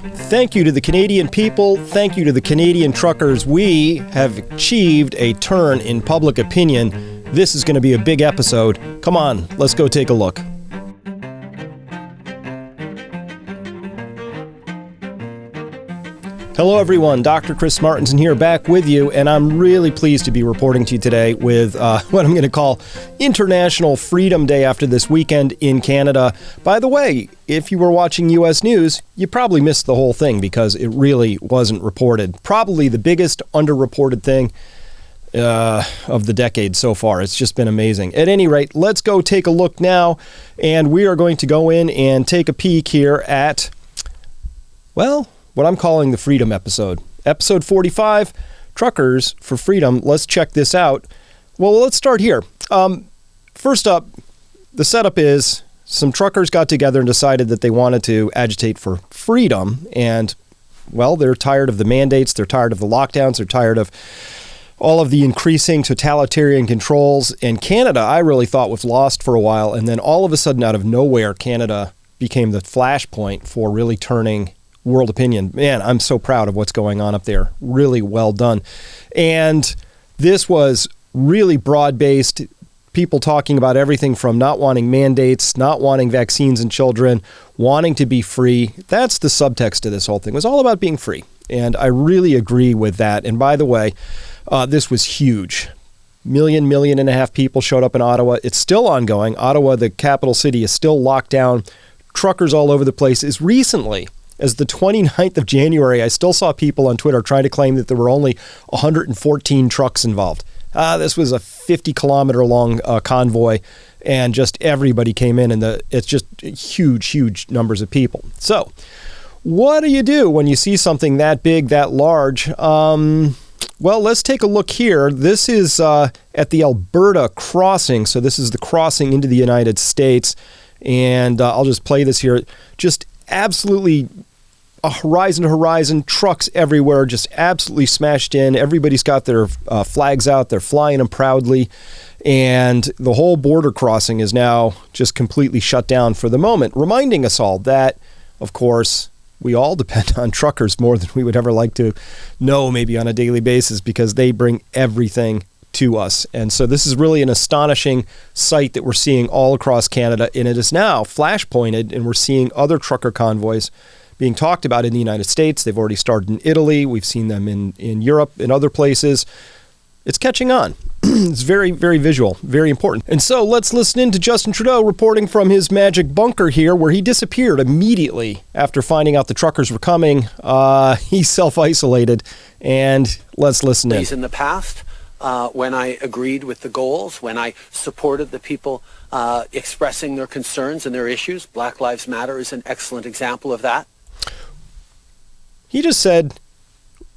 Thank you to the Canadian people. Thank you to the Canadian truckers. We have achieved a turn in public opinion. This is going to be a big episode. Come on, let's go take a look. Hello everyone, Dr. Chris Martinson here, back with you, and I'm really pleased to be reporting to you today with what I'm going to call International Freedom Day after this weekend in Canada. By the way, if you were watching U.S. News, you probably missed the whole thing because it really wasn't reported. Probably the biggest underreported thing of the decade so far. It's just been amazing. At any rate, let's go take a look now, and we are going to go in and take a peek here at, well, what I'm calling the Freedom episode. Episode 45, Truckers for Freedom. Let's check this out. Well, let's start here. First up, the setup is some truckers got together and decided that they wanted to agitate for freedom. And, well, they're tired of the mandates. They're tired of the lockdowns. They're tired of all of the increasing totalitarian controls. And Canada, I really thought, was lost for a while. And then all of a sudden, out of nowhere, Canada became the flashpoint for really turning world opinion. Man, I'm so proud of what's going on up there. Really well done. And this was really broad-based. People talking about everything from not wanting mandates, not wanting vaccines in children, wanting to be free. That's the subtext of this whole thing. It was all about being free. And I really agree with that. And by the way, this was huge. Million and a half people showed up in Ottawa. It's still ongoing. Ottawa, the capital city, is still locked down. Truckers all over the place. As recently as the 29th of January, I still saw people on Twitter trying to claim that there were only 114 trucks involved. This was a 50-kilometer long convoy, and just everybody came in, and it's just huge numbers of people. So what do you do when you see something that big, that large? Well, let's take a look here. This is at the Alberta crossing. So this is the crossing into the United States. And I'll just play this here. Just absolutely a horizon to horizon, trucks everywhere, just absolutely smashed in. Everybody's got their flags out. They're flying them proudly. And the whole border crossing is now just completely shut down for the moment, reminding us all that, of course, we all depend on truckers more than we would ever like to know, maybe on a daily basis, because they bring everything to us. And so this is really an astonishing sight that we're seeing all across Canada, and it is now flashpointed, and we're seeing other trucker convoys being talked about in the United States. They've already started in Italy. We've seen them in Europe and other places. It's catching on. It's very visual, very important. And so let's listen in to Justin Trudeau reporting from his magic bunker here, where he disappeared immediately after finding out the truckers were coming. He self-isolated, and let's listen in. In the past, when I agreed with the goals, when I supported the people expressing their concerns and their issues, Black Lives Matter is an excellent example of that. He just said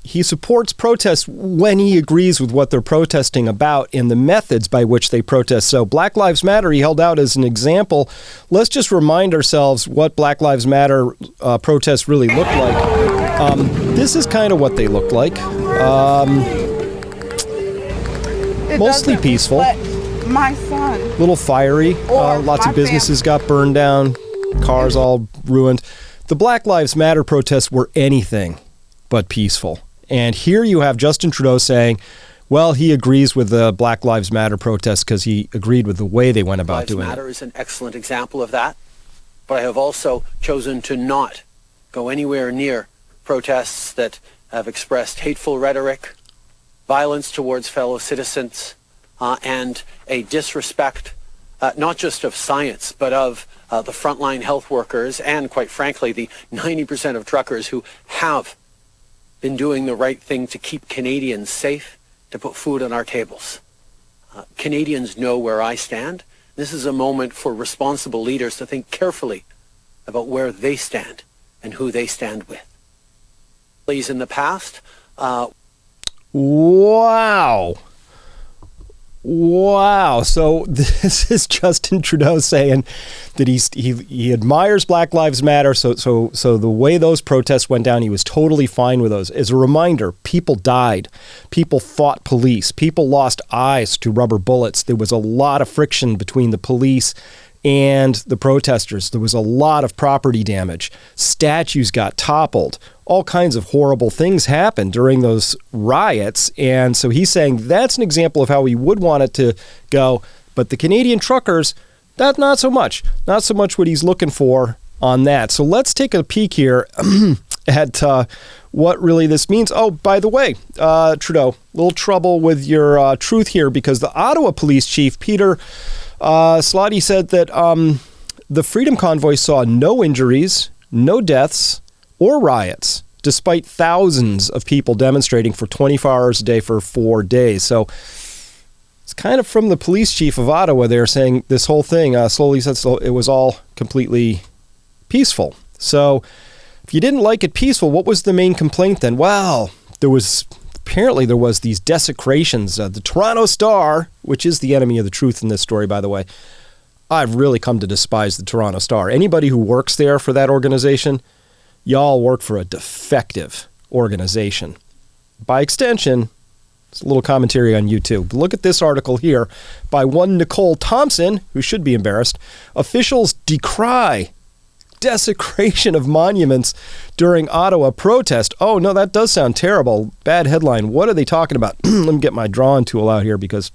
he supports protests when he agrees with what they're protesting about and the methods by which they protest. So Black Lives Matter, he held out as an example. Let's just remind ourselves what Black Lives Matter protests really look like. This is kind of what they look like. Mostly peaceful. My son. Little fiery. Lots of businesses got burned down. Cars all ruined. The Black Lives Matter protests were anything but peaceful. And here you have Justin Trudeau saying, well, he agrees with the Black Lives Matter protests because he agreed with the way they went about doing it. Black Lives Matter is an excellent example of that. But I have also chosen to not go anywhere near protests that have expressed hateful rhetoric, violence towards fellow citizens, and a disrespect, not just of science, but of the frontline health workers and, quite frankly, the 90% of truckers who have been doing the right thing to keep Canadians safe, to put food on our tables. Canadians know where I stand. This is a moment for responsible leaders to think carefully about where they stand and who they stand with. Please, in the past... Wow. So this is Justin Trudeau saying that he admires Black Lives Matter. So the way those protests went down, he was totally fine with those. As a reminder, people died. People fought police. People lost eyes to rubber bullets. There was a lot of friction between the police and the protesters. There was a lot of property damage. Statues got toppled. All kinds of horrible things happened during those riots. And so he's saying that's an example of how we would want it to go. But the Canadian truckers, that not so much. Not so much what he's looking for on that. So let's take a peek here at what really this means. Oh, by the way, Trudeau, a little trouble with your truth here, because the Ottawa police chief, Peter Slotty, said that the Freedom Convoy saw no injuries, no deaths, or riots, despite thousands of people demonstrating for 24 hours a day for 4 days. So it's kind of from the police chief of Ottawa there saying this whole thing slowly said it was all completely peaceful. So if you didn't like it peaceful, what was the main complaint then? Well, there was these desecrations. The Toronto Star, which is the enemy of the truth in this story, by the way. I've really come to despise the Toronto Star. Anybody who works there for that organization, y'all work for a defective organization. By extension, it's a little commentary on YouTube. Look at this article here by one Nicole Thompson, who should be embarrassed. Officials decry desecration of monuments during Ottawa protest. Oh, no, that does sound terrible. Bad headline. What are they talking about? Let me get my drawing tool out here because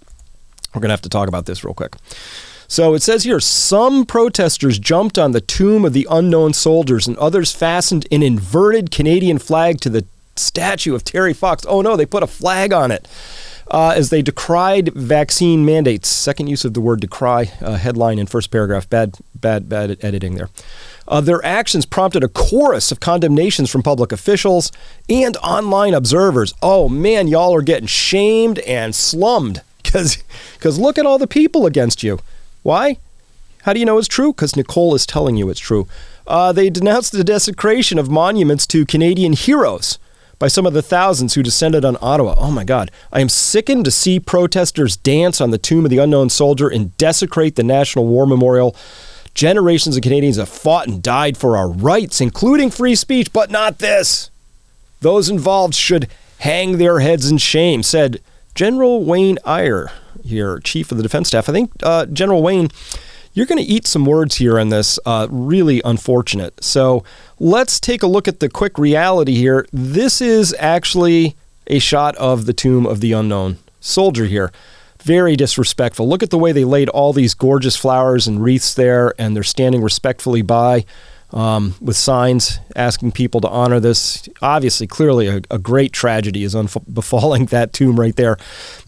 we're going to have to talk about this real quick. So it says here, some protesters jumped on the tomb of the unknown soldiers and others fastened an inverted Canadian flag to the statue of Terry Fox. Oh, no, they put a flag on it as they decried vaccine mandates. Second use of the word decry, headline in first paragraph. Bad editing there. Their actions prompted a chorus of condemnations from public officials and online observers. Oh, man, y'all are getting shamed and slummed because look at all the people against you. Why? How do you know it's true? Because Nicole is telling you it's true. They denounced the desecration of monuments to Canadian heroes by some of the thousands who descended on Ottawa. Oh, my God. I am sickened to see protesters dance on the tomb of the unknown soldier and desecrate the National War Memorial. Generations of Canadians have fought and died for our rights, including free speech, but not this. Those involved should hang their heads in shame, said General Wayne Eyre here, Chief of the Defense Staff. I think, General Wayne, you're going to eat some words here on this. Really unfortunate. So let's take a look at the quick reality here. This is actually a shot of the tomb of the unknown soldier here. Very disrespectful. Look at the way they laid all these gorgeous flowers and wreaths there, and they're standing respectfully by with signs asking people to honor this. Obviously, clearly a great tragedy is befalling that tomb right there.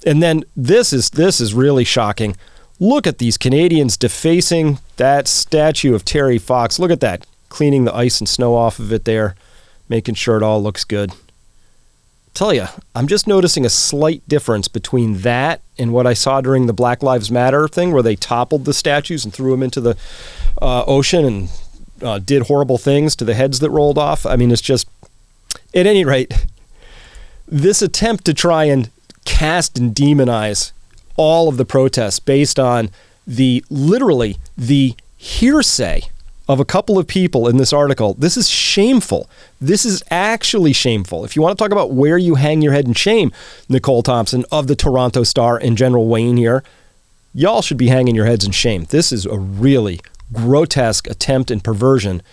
And then this is really shocking. Look at these Canadians defacing that statue of Terry Fox. Look at that, cleaning the ice and snow off of it there, making sure it all looks good. Tell you, I'm just noticing a slight difference between that and what I saw during the Black Lives Matter thing where they toppled the statues and threw them into the ocean and did horrible things to the heads that rolled off. I mean, it's just, at any rate, this attempt to try and cast and demonize all of the protests based on literally the hearsay of a couple of people in this article. This is shameful. This is actually shameful. If you want to talk about where you hang your head in shame, Nicole Thompson of the Toronto Star and General Wayne here, y'all should be hanging your heads in shame. This is a really grotesque attempt and perversion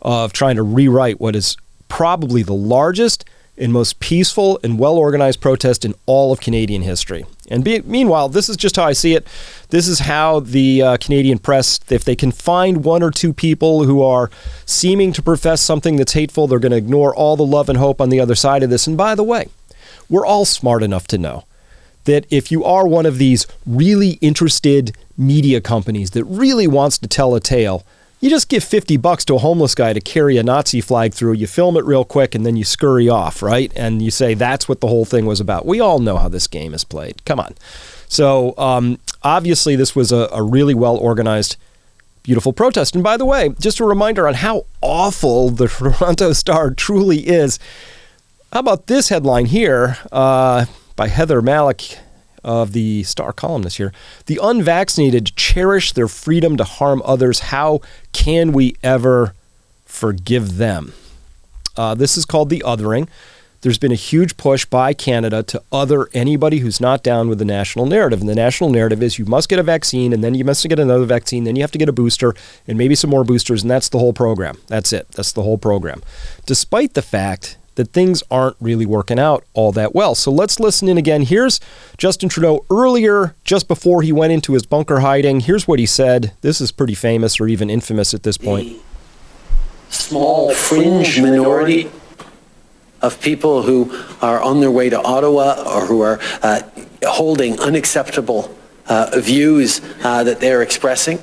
of trying to rewrite what is probably the largest and most peaceful and well-organized protest in all of Canadian history. And meanwhile, this is just how I see it. This is how the Canadian press, if they can find one or two people who are seeming to profess something that's hateful, they're going to ignore all the love and hope on the other side of this. And by the way, we're all smart enough to know that if you are one of these really interested media companies that really wants to tell a tale, you just give $50 to a homeless guy to carry a Nazi flag through, you film it real quick, and then you scurry off, right? And you say that's what the whole thing was about. We all know how this game is played. Come on. So obviously this was a really well-organized, beautiful protest. And by the way, just a reminder on how awful the Toronto Star truly is. How about this headline here by Heather Malik of the Star column this year? The unvaccinated cherish their freedom to harm others. How can we ever forgive them? This is called the othering. there's been a huge push by Canada to other anybody who's not down with the national narrative. And the national narrative is you must get a vaccine, and then you must get another vaccine, then you have to get a booster, and maybe some more boosters, and that's the whole program. That's it. That's the whole program. Despite the fact that things aren't really working out all that well. So let's listen in again. Here's Justin Trudeau earlier, just before he went into his bunker hiding. Here's what he said. This is pretty famous or even infamous at this point. Small fringe minority of people who are on their way to Ottawa or who are holding unacceptable views that they're expressing.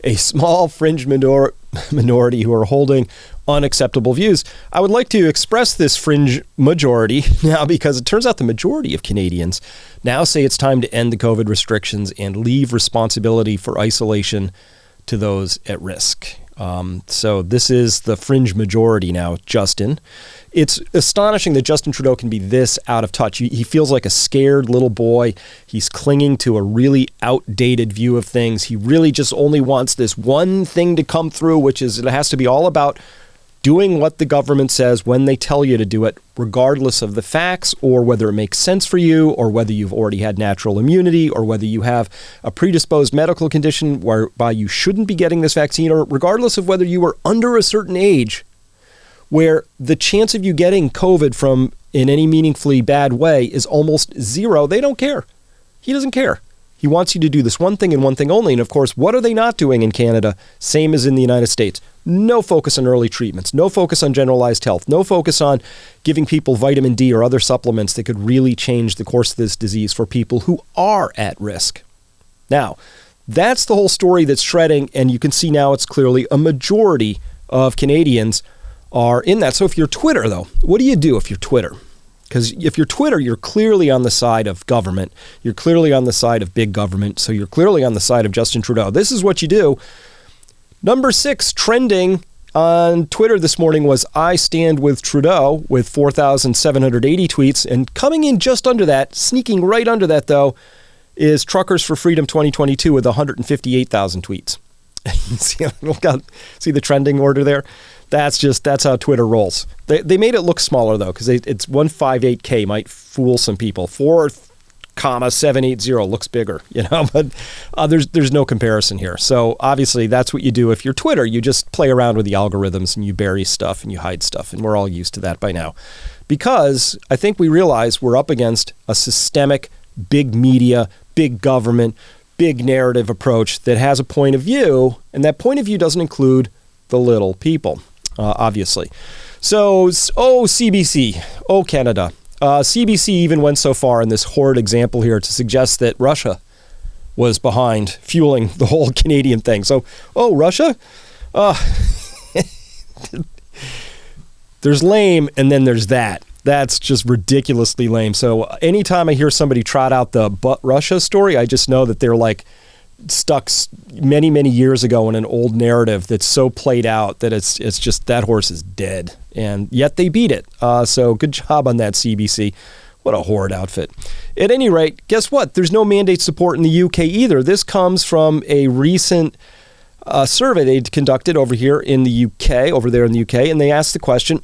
A small fringe minority who are holding unacceptable views. I would like to express this fringe majority now because it turns out the majority of Canadians now say it's time to end the COVID restrictions and leave responsibility for isolation to those at risk. So this is the fringe majority now, Justin. It's astonishing that Justin Trudeau can be this out of touch. He feels like a scared little boy. He's clinging to a really outdated view of things. He really just only wants this one thing to come through, which is it has to be all about doing what the government says when they tell you to do it, regardless of the facts or whether it makes sense for you or whether you've already had natural immunity or whether you have a predisposed medical condition whereby you shouldn't be getting this vaccine, or regardless of whether you are under a certain age where the chance of you getting COVID from in any meaningfully bad way is almost zero. They don't care. He doesn't care. He wants you to do this one thing and one thing only. And of course, what are they not doing in Canada? Same as in the United States. No focus on early treatments, no focus on generalized health, no focus on giving people vitamin D or other supplements that could really change the course of this disease for people who are at risk. Now, that's the whole story that's shredding, and you can see now it's clearly a majority of Canadians are in that. So if you're Twitter, though, what do you do if you're Twitter? Because if you're Twitter, you're clearly on the side of government. You're clearly on the side of big government. So you're clearly on the side of Justin Trudeau. This is what you do. Number 6 trending on Twitter this morning was I stand with Trudeau with 4,780 tweets. And coming in just under that, sneaking right under that, though, is Truckers for Freedom 2022 with 158,000 tweets. See the trending order there? That's how Twitter rolls. They made it look smaller, though, because it's 158K might fool some people. 4,780 looks bigger, but there's no comparison here. So obviously that's what you do if you're Twitter. You just play around with the algorithms and you bury stuff and you hide stuff. And we're all used to that by now. Because I think we realize we're up against a systemic, big media, big government, big narrative approach that has a point of view. And that point of view doesn't include the little people. Obviously. So, CBC, Canada. CBC even went so far in this horrid example here to suggest that Russia was behind fueling the whole Canadian thing. So, Russia? There's lame, and then there's that. That's just ridiculously lame. So anytime I hear somebody trot out the "but Russia" story, I just know that they're like stuck many, many years ago in an old narrative that's so played out that it's just that horse is dead. And yet they beat it. So good job on that, CBC. What a horrid outfit. At any rate, guess what? There's no mandate support in the UK either. This comes from a recent survey they conducted over there in the UK, and they asked the question,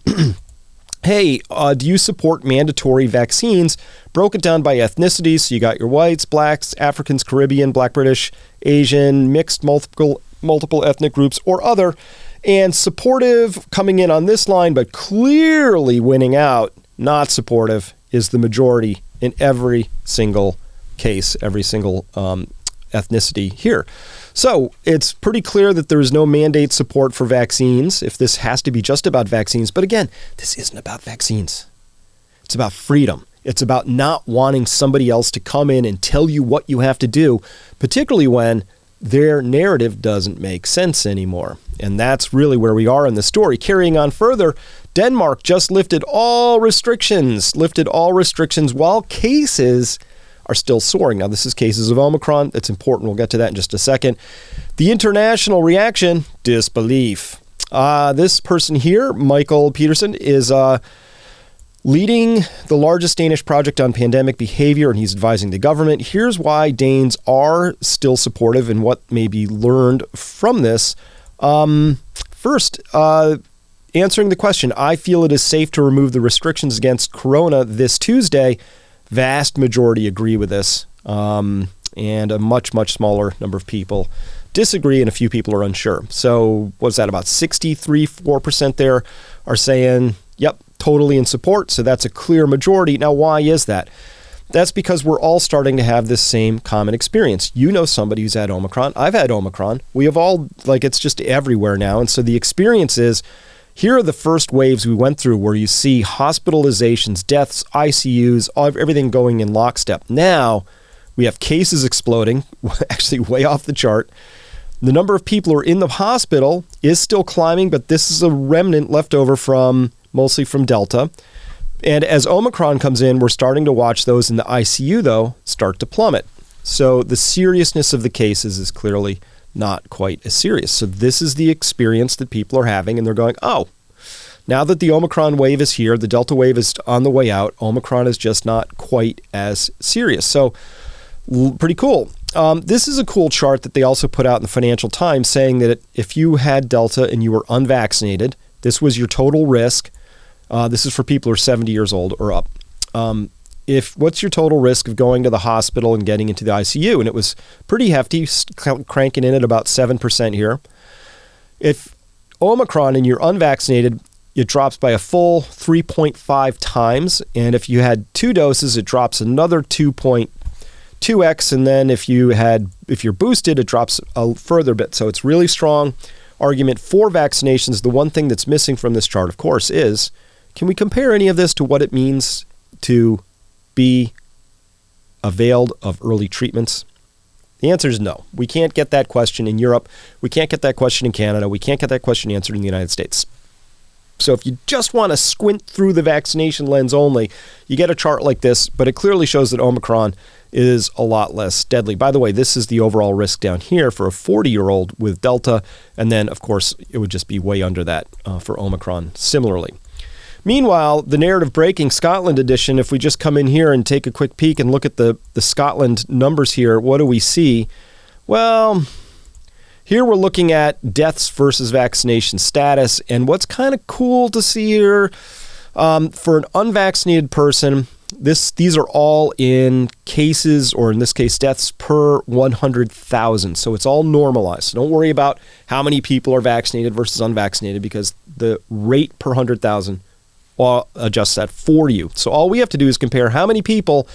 hey, do you support mandatory vaccines broken down by ethnicities? So you got your whites, blacks, Africans, Caribbean, Black British, Asian, mixed, multiple ethnic groups, or other. And supportive coming in on this line, but clearly winning out, not supportive, is the majority in every single case, every single ethnicity here. So it's pretty clear that there is no mandate support for vaccines if this has to be just about vaccines. But again, this isn't about vaccines. It's about freedom. It's about not wanting somebody else to come in and tell you what you have to do, particularly when their narrative doesn't make sense anymore. And that's really where we are in the story. Carrying on further, Denmark just lifted all restrictions while cases are still soaring. Now, this is cases of Omicron. That's important. We'll get to that in just a second. The international reaction, disbelief. This person here, Michael Peterson, is leading the largest Danish project on pandemic behavior, and he's advising the government. Here's why Danes are still supportive and what may be learned from this. First, answering the question, I feel it is safe to remove the restrictions against corona this Tuesday. Vast majority agree with this. And a much, much smaller number of people disagree, and a few people are unsure. So what's that, about 4% there are saying, yep, totally in support. So that's a clear majority. Now, why is that? That's because we're all starting to have this same common experience. You know somebody who's had Omicron. I've had Omicron. We have all, it's just everywhere now. And so the experience is, here are the first waves we went through where you see hospitalizations, deaths, ICUs, everything going in lockstep. Now, we have cases exploding, actually way off the chart. The number of people who are in the hospital is still climbing, but this is a remnant left over mostly from Delta. And as Omicron comes in, we're starting to watch those in the ICU, though, start to plummet. So the seriousness of the cases is clearly not quite as serious. So this is the experience that people are having, and they're going, oh, now that the Omicron wave is here, the Delta wave is on the way out, Omicron is just not quite as serious. So pretty cool. This is a cool chart that they also put out in the Financial Times saying that if you had Delta and you were unvaccinated, this was your total risk. This is for people who are 70 years old or up. What's your total risk of going to the hospital and getting into the ICU? And it was pretty hefty, cranking in at about 7% here. If Omicron and you're unvaccinated, it drops by a full 3.5 times. And if you had 2 doses, it drops another 2.2x. And then if you're boosted, it drops a further bit. So it's really strong argument for vaccinations. The one thing that's missing from this chart, of course, is can we compare any of this to what it means to be availed of early treatments? The answer is no. We can't get that question in Europe. We can't get that question in Canada. We can't get that question answered in the United States. So if you just want to squint through the vaccination lens only, you get a chart like this, but it clearly shows that Omicron is a lot less deadly. By the way, this is the overall risk down here for a 40-year-old with Delta, and then, of course, it would just be way under that for Omicron similarly. Meanwhile, the narrative breaking Scotland edition, if we just come in here and take a quick peek and look at the Scotland numbers here, what do we see? Well, here we're looking at deaths versus vaccination status, and what's kind of cool to see here, for an unvaccinated person, these are all in cases, or in this case, deaths per 100,000. So it's all normalized. So don't worry about how many people are vaccinated versus unvaccinated, because the rate per 100,000 will adjust that for you. So all we have to do is compare how many people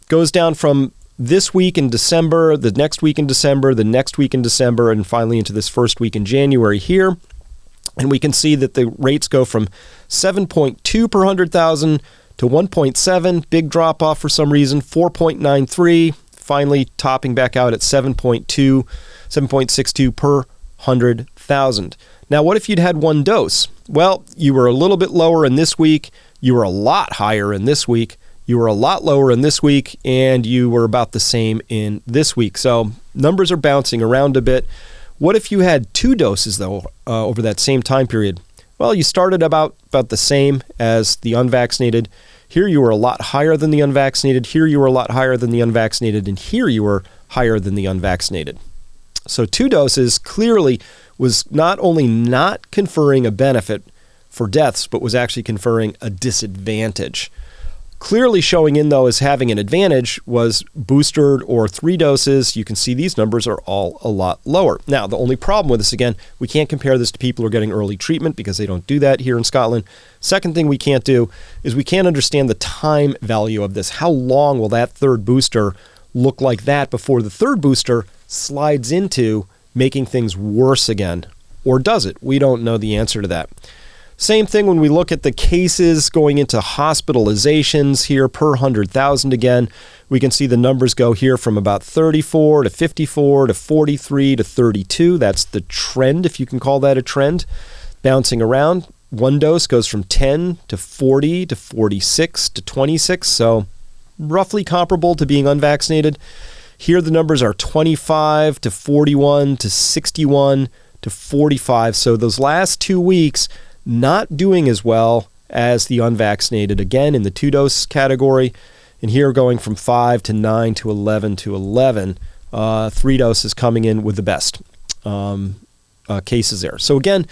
goes down from this week in December, the next week in December, the next week in December, and finally into this first week in January here. And we can see that the rates go from 7.2 per 100,000 to 1.7, big drop off for some reason, 4.93, finally topping back out at 7.62 per 100,000. Now, what if you'd had 1 dose? Well, you were a little bit lower in this week, you were a lot higher in this week, you were a lot lower in this week, and you were about the same in this week. So numbers are bouncing around a bit. What if you had 2 doses, though, over that same time period? Well, you started about the same as the unvaccinated. Here you were a lot higher than the unvaccinated. Here you were a lot higher than the unvaccinated. And here you were higher than the unvaccinated. So 2 doses clearly was not only not conferring a benefit for deaths, but was actually conferring a disadvantage. Clearly showing in, though, as having an advantage was boosted or 3 doses. You can see these numbers are all a lot lower. Now, the only problem with this, again, we can't compare this to people who are getting early treatment because they don't do that here in Scotland. Second thing we can't do is we can't understand the time value of this. How long will that 3rd booster look like that before the 3rd booster slides into making things worse again? Or does it? We don't know the answer to that. Same thing when we look at the cases going into hospitalizations here per 100,000 again. We can see the numbers go here from about 34 to 54 to 43 to 32. That's the trend, if you can call that a trend, bouncing around. 1 dose goes from 10 to 40 to 46 to 26, so roughly comparable to being unvaccinated. Here the numbers are 25 to 41 to 61 to 45. So those last 2 weeks, not doing as well as the unvaccinated, again in the 2-dose category. And here going from 5 to 9 to 11 to 11, 3 doses coming in with the best cases there. So again,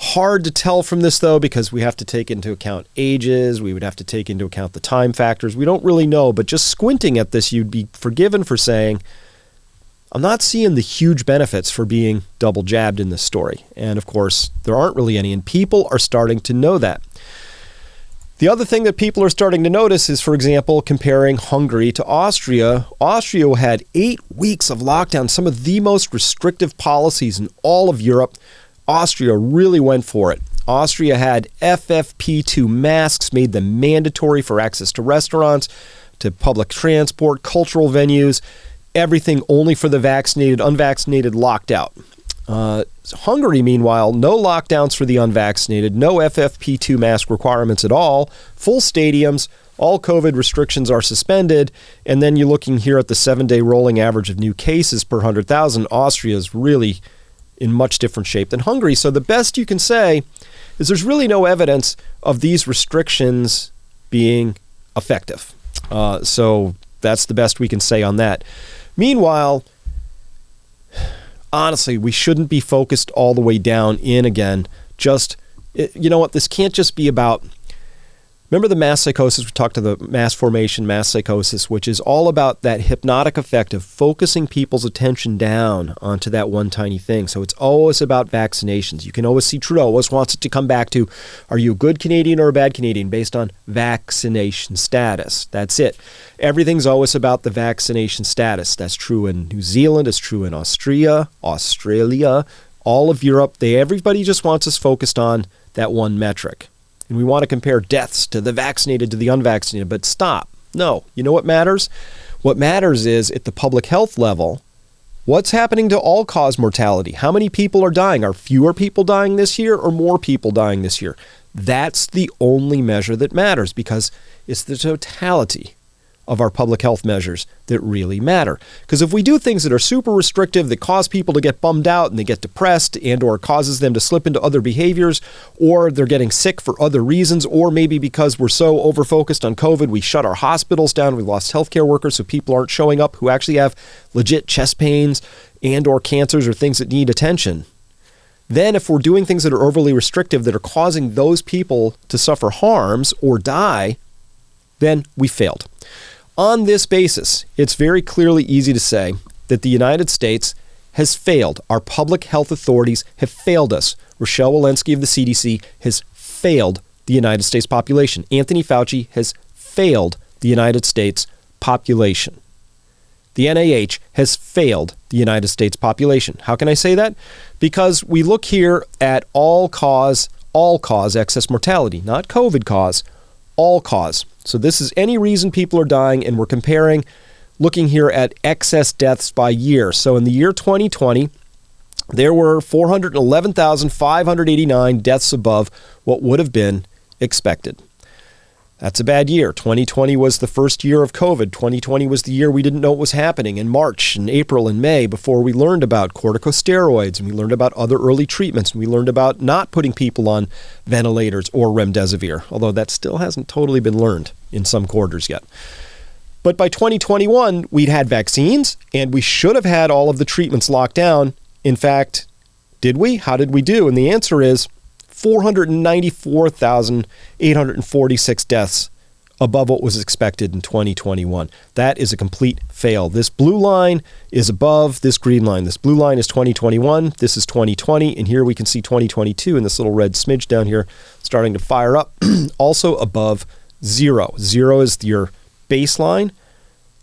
Hard to tell from this, though, because we have to take into account ages. We would have to take into account the time factors. We don't really know, but just squinting at this, you'd be forgiven for saying, I'm not seeing the huge benefits for being double jabbed in this story. And of course, there aren't really any, and people are starting to know that. The other thing that people are starting to notice is, for example, comparing Hungary to Austria. Austria had 8 weeks of lockdown, some of the most restrictive policies in all of Europe. Austria really went for it. Austria had FFP2 masks, made them mandatory for access to restaurants, to public transport, cultural venues, everything only for the vaccinated, unvaccinated locked out. Hungary, meanwhile, no lockdowns for the unvaccinated, no FFP2 mask requirements at all, full stadiums, all COVID restrictions are suspended, and then you're looking here at the 7-day rolling average of new cases per 100,000. Austria is really in much different shape than Hungary. So the best you can say is there's really no evidence of these restrictions being effective. So that's the best we can say on that. Meanwhile, honestly, we shouldn't be focused all the way down in again. Just, you know what, this can't just be about, remember the mass psychosis, we talked to the mass formation, mass psychosis, which is all about that hypnotic effect of focusing people's attention down onto that one tiny thing. So it's always about vaccinations. You can always see Trudeau always wants it to come back to, are you a good Canadian or a bad Canadian based on vaccination status? That's it. Everything's always about the vaccination status. That's true in New Zealand. It's true in Australia, all of Europe. Everybody just wants us focused on that one metric. And we want to compare deaths to the vaccinated to the unvaccinated, but stop. No. You know what matters? What matters is at the public health level, what's happening to all-cause mortality? How many people are dying? Are fewer people dying this year or more people dying this year? That's the only measure that matters because it's the totality of our public health measures that really matter. Because if we do things that are super restrictive, that cause people to get bummed out and they get depressed and or causes them to slip into other behaviors, or they're getting sick for other reasons, or maybe because we're so over-focused on COVID, we shut our hospitals down, we lost healthcare workers, so people aren't showing up who actually have legit chest pains and or cancers or things that need attention. Then if we're doing things that are overly restrictive that are causing those people to suffer harms or die, then we failed. On this basis, it's very clearly easy to say that the United States has failed. Our public health authorities have failed us. Rochelle Walensky of the CDC has failed the United States population. Anthony Fauci has failed the United States population. The NIH has failed the United States population. How can I say that? Because we look here at all cause excess mortality, not COVID cause, all cause. So this is any reason people are dying, and we're comparing, looking here at excess deaths by year. So in the year 2020, there were 411,589 deaths above what would have been expected. That's a bad year. 2020 was the first year of COVID. 2020 was the year we didn't know what was happening in March and April and May before we learned about corticosteroids and we learned about other early treatments and we learned about not putting people on ventilators or remdesivir, although that still hasn't totally been learned in some quarters yet. But by 2021, we'd had vaccines and we should have had all of the treatments locked down. In fact, did we? How did we do? And the answer is 494,846 deaths above what was expected in 2021. That is a complete fail. This blue line is above this green line. This blue line is 2021. This is 2020. And here we can see 2022 in this little red smidge down here starting to fire up. Also above zero. Zero is your baseline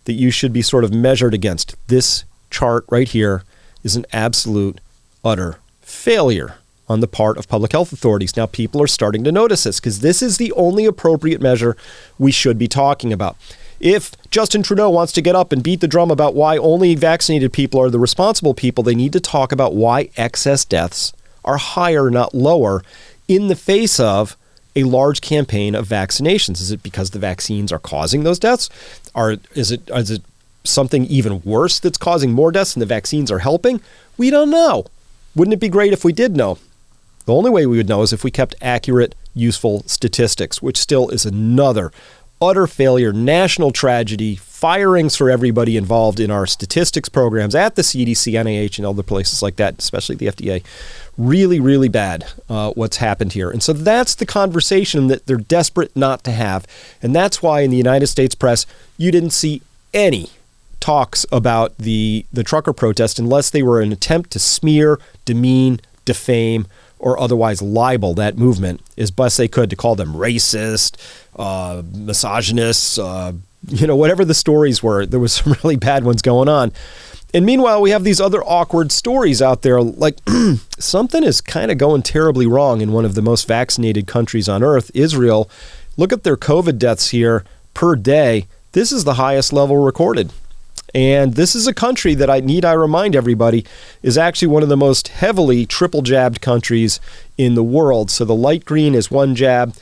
that you should be sort of measured against. This chart right here is an absolute, utter failure on the part of public health authorities. Now, people are starting to notice this because this is the only appropriate measure we should be talking about. If Justin Trudeau wants to get up and beat the drum about why only vaccinated people are the responsible people, they need to talk about why excess deaths are higher, not lower, in the face of a large campaign of vaccinations. Is it because the vaccines are causing those deaths? Is it something even worse that's causing more deaths and the vaccines are helping? We don't know. Wouldn't it be great if we did know? The only way we would know is if we kept accurate, useful statistics, which still is another utter failure, national tragedy, firings for everybody involved in our statistics programs at the CDC, NIH, and other places like that, especially the FDA. Really, really bad what's happened here. And so that's the conversation that they're desperate not to have. And that's why in the United States press, you didn't see any talks about the trucker protest unless they were an attempt to smear, demean, defame, or otherwise libel that movement as best they could, to call them racist, misogynists, whatever the stories were. There was some really bad ones going on. And meanwhile, we have these other awkward stories out there, like something is kind of going terribly wrong in one of the most vaccinated countries on earth, Israel. Look at their COVID deaths here per day. This is the highest level recorded. And this is a country that I remind everybody is actually one of the most heavily triple jabbed countries in the world. So the light green is one jab,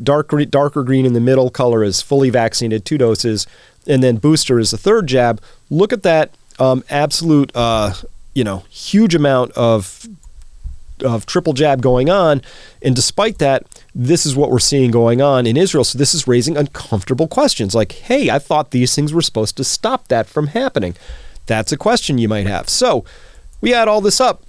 darker green in the middle color is fully vaccinated, 2 doses, and then booster is the third jab. Look at that absolute, huge amount of triple jab going on. And despite that, this is what we're seeing going on in Israel. So this is raising uncomfortable questions like, hey, I thought these things were supposed to stop that from happening. That's a question you might have. So we add all this up.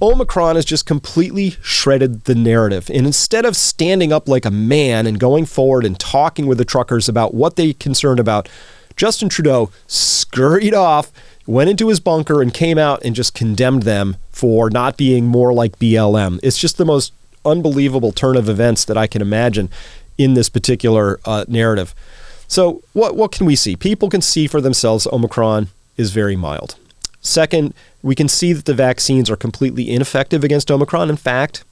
Omicron has just completely shredded the narrative. And instead of standing up like a man and going forward and talking with the truckers about what they're concerned about, Justin Trudeau scurried off, went into his bunker, and came out and just condemned them for not being more like BLM. It's just the most unbelievable turn of events that I can imagine in this particular narrative. So what can we see? People can see for themselves Omicron is very mild. Second, we can see that the vaccines are completely ineffective against Omicron. In fact,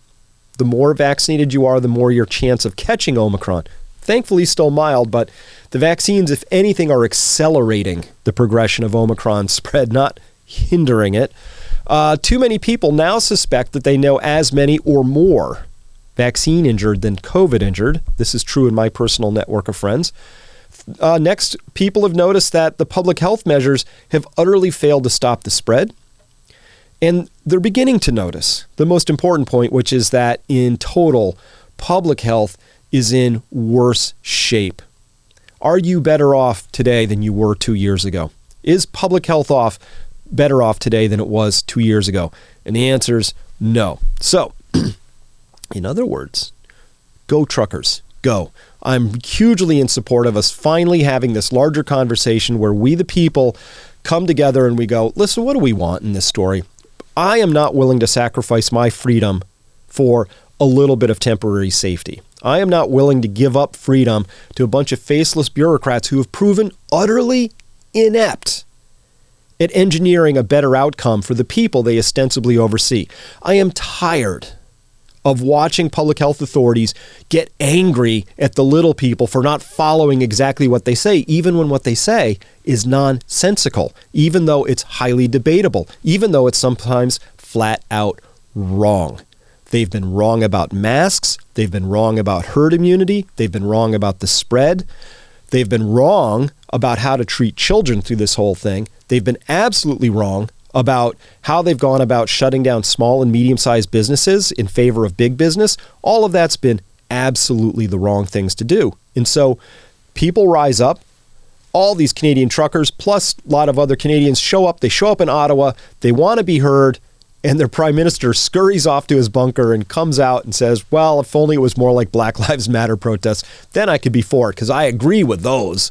the more vaccinated you are, the more your chance of catching Omicron. Thankfully, still mild, but the vaccines, if anything, are accelerating the progression of Omicron spread, not hindering it. Too many people now suspect that they know as many or more vaccine injured than COVID injured. This is true in my personal network of friends. Next, people have noticed that the public health measures have utterly failed to stop the spread. And they're beginning to notice the most important point, which is that in total, public health is in worse shape. Are you better off today than you were 2 years ago? Is public health better off today than it was 2 years ago? And the answer is no. So, in other words, go truckers, go. I'm hugely in support of us finally having this larger conversation where we, the people, come together and we go, listen, what do we want in this story? I am not willing to sacrifice my freedom for a little bit of temporary safety. I am not willing to give up freedom to a bunch of faceless bureaucrats who have proven utterly inept at engineering a better outcome for the people they ostensibly oversee. I am tired of watching public health authorities get angry at the little people for not following exactly what they say, even when what they say is nonsensical, even though it's highly debatable, even though it's sometimes flat out wrong. They've been wrong about masks. They've been wrong about herd immunity. They've been wrong about the spread. They've been wrong about how to treat children through this whole thing. They've been absolutely wrong about how they've gone about shutting down small and medium-sized businesses in favor of big business. All of that's been absolutely the wrong things to do. And so people rise up. All these Canadian truckers, plus a lot of other Canadians, show up. They show up in Ottawa. They want to be heard. And their prime minister scurries off to his bunker and comes out and says, well, if only it was more like Black Lives Matter protests, then I could be for it because I agree with those.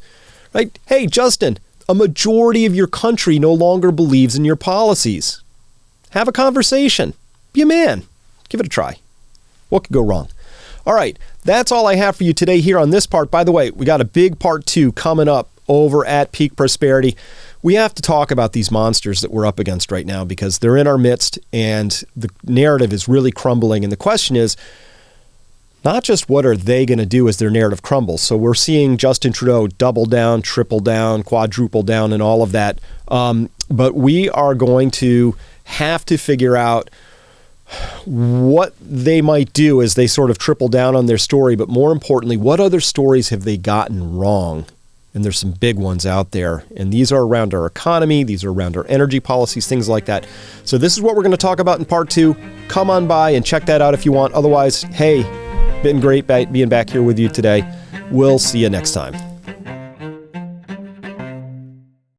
Right? Hey, Justin, a majority of your country no longer believes in your policies. Have a conversation. Be a man. Give it a try. What could go wrong? All right. That's all I have for you today here on this part. By the way, we got a big part 2 coming up over at Peak Prosperity. We have to talk about these monsters that we're up against right now because they're in our midst and the narrative is really crumbling. And the question is not just what are they going to do as their narrative crumbles. So we're seeing Justin Trudeau double down, triple down, quadruple down, and all of that. But we are going to have to figure out what they might do as they sort of triple down on their story. But more importantly, what other stories have they gotten wrong? And there's some big ones out there. And these are around our economy. These are around our energy policies, things like that. So this is what we're going to talk about in part 2. Come on by and check that out if you want. Otherwise, hey, been great being back here with you today. We'll see you next time.